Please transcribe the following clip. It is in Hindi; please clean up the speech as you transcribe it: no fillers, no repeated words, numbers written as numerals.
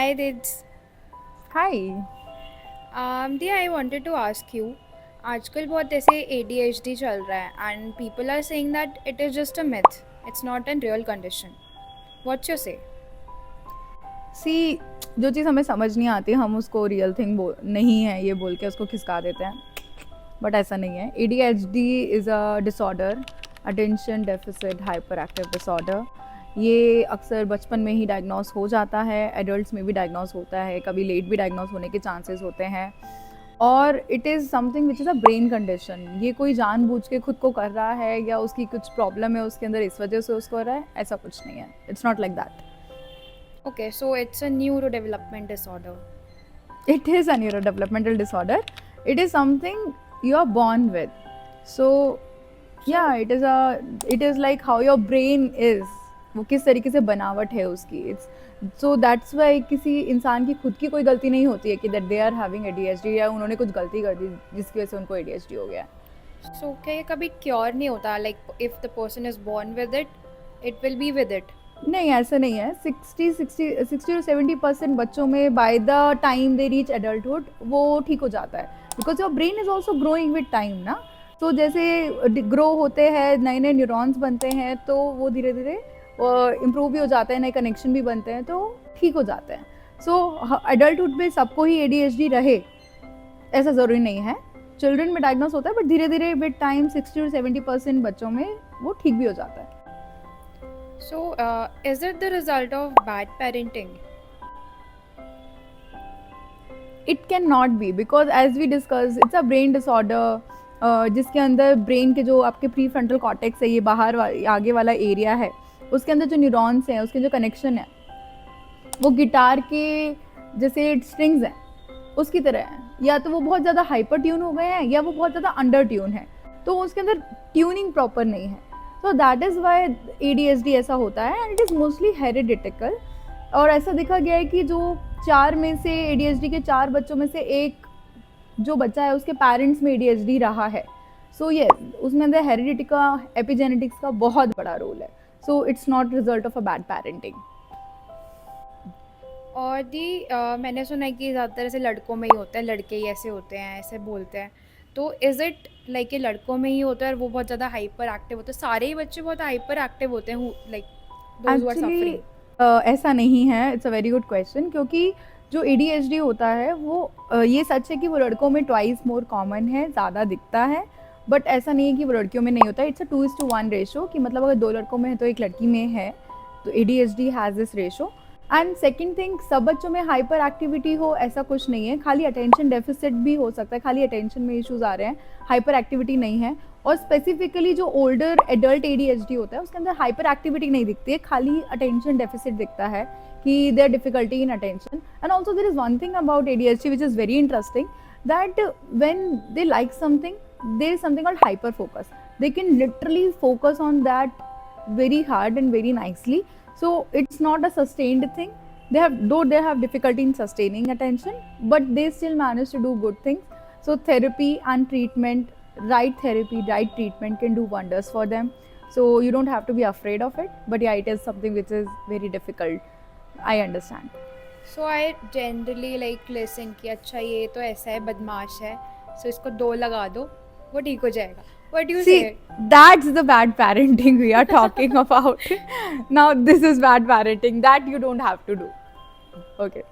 Hi, Dids. Hi. Diya, I wanted to ask you, आजकल बहुत ऐसे ADHD चल रहा है and people are saying that it is just a myth. It's not a real condition. What's your say? सी जो चीज़ हमें समझ नहीं आती हम उसको रियल थिंग नहीं है ये बोल के उसको खिसका देते हैं बट ऐसा नहीं है। ADHD is a disorder, attention deficit hyper active disorder. ये अक्सर बचपन में ही डायग्नोस हो जाता है, एडल्ट्स में भी डायग्नोस होता है, कभी लेट भी डायग्नोस होने के चांसेस होते हैं। और it is something which is a brain condition. ये कोई जानबूझ के खुद को कर रहा है या उसकी कुछ प्रॉब्लम है उसके अंदर इस वजह से उसको हो रहा है, ऐसा कुछ नहीं है। It's not like that. Okay, so it's a neurodevelopment disorder. It is a neurodevelopmental disorder. It is something you are born with. So So, yeah, it is like how your brain is, वो किस तरीके से बनावट है उसकी। इट्स सो दैट्स वाई किसी इंसान की खुद की कोई गलती नहीं होती है कि that they are having ADHD या उन्होंने कुछ गलती कर दी जिसकी वजह से उनको ADHD हो गया। क्या ये कभी क्योर नहीं होता? Like, if the person is born with it, it will be with it. नहीं, ऐसा नहीं है। 60-70% बच्चों में by the time they reach adulthood वो ठीक हो जाता है, because your brain is also growing with time ना। तो जैसे ग्रो होते हैं, नए नए न्यूरॉन्स बनते हैं, तो वो धीरे धीरे इम्प्रूव भी हो जाते हैं, नए कनेक्शन भी बनते हैं, तो ठीक हो जाते हैं। सो एडल्टहुड में सबको ही ADHD रहे ऐसा ज़रूरी नहीं है। चिल्ड्रन में डायग्नोस होता है, बट धीरे धीरे विद टाइम 60-70% बच्चों में वो ठीक भी हो जाता है। So, is it the result of bad parenting? It can not be, because as we discuss it's a brain disorder, जिसके अंदर ब्रेन के जो आपके प्री फ्रंटल कॉर्टेक्स है, ये आगे वाला एरिया है, उसके अंदर जो न्यूरॉन्स हैं, उसके जो कनेक्शन है, वो गिटार के जैसे स्ट्रिंग्स हैं उसकी तरह है। या तो वो बहुत ज़्यादा हाइपर ट्यून हो गए हैं या वो बहुत ज़्यादा अंडर ट्यून है, तो उसके अंदर ट्यूनिंग प्रॉपर नहीं है। तो दैट इज़ वाई ADHD ऐसा होता है, एंड इट इज़ मोस्टली हेरिडिटिकल। और ऐसा देखा गया है कि जो 4 में से ADHD के 4 बच्चों में से एक जो बच्चा है उसके पेरेंट्स में ADHD रहा है। सो ये उसमें अंदर हेरिडिटी का, एपिजेनेटिक्स का बहुत बड़ा रोल है। So it's not result of a bad parenting. और मैंने सुना है कि ज़्यादातर ऐसे लड़कों में ही होता है, लड़के ही ऐसे होते हैं, ऐसे बोलते हैं। तो इज़ इट लाइक ये लड़कों में ही होता है और वो बहुत ज़्यादा हाइपर एक्टिव होते हैं? सारे ही बच्चे बहुत हाइपर एक्टिव होते हैं, like those who are actually suffering? ऐसा नहीं है। It's a very good question, क्योंकि जो ADHD होता है वो ये सच है कि वो लड़कों में ट्वाइस मोर कॉमन है, ज़्यादा दिखता है। बट ऐसा नहीं है कि वो लड़कियों में नहीं होता। इट्स अ 2:1 रेशो, कि मतलब अगर 2 लड़कों में है तो 1 लड़की में है, तो ADHD has this ratio. And second thing, सब बच्चों में हाइपर एक्टिविटी हो ऐसा कुछ नहीं है, खाली अटेंशन डेफिसिट भी हो सकता है, खाली अटेंशन में इश्यूज आ रहे हैं, हाइपर एक्टिविटी नहीं है। और स्पेसिफिकली जो ओल्डर एडल्ट ADHD होता है उसके अंदर हाइपर एक्टिविटी नहीं दिखती है, खाली अटेंशन डेफिसिट दिखता है, कि there difficulty in attention. And also there is one thing about ADHD which is very interesting, that when they like something, there is something called hyper focus. They can literally focus on that very hard and very nicely. So it's not a sustained thing. They have difficulty in sustaining attention, but they still manage to do good things. So therapy and treatment, right therapy, right treatment can do wonders for them. So you don't have to be afraid of it, but yeah, it is something which is very difficult. I understand. So I generally like listen कि अच्छा ये तो ऐसा है, बदमाश है, सो इसको 2 लगा दो, वो ठीक हो जाएगा। व्हाट डू यू से? See, that's the bad parenting we are talking about. Now, this is bad parenting that you don't have to do. Okay.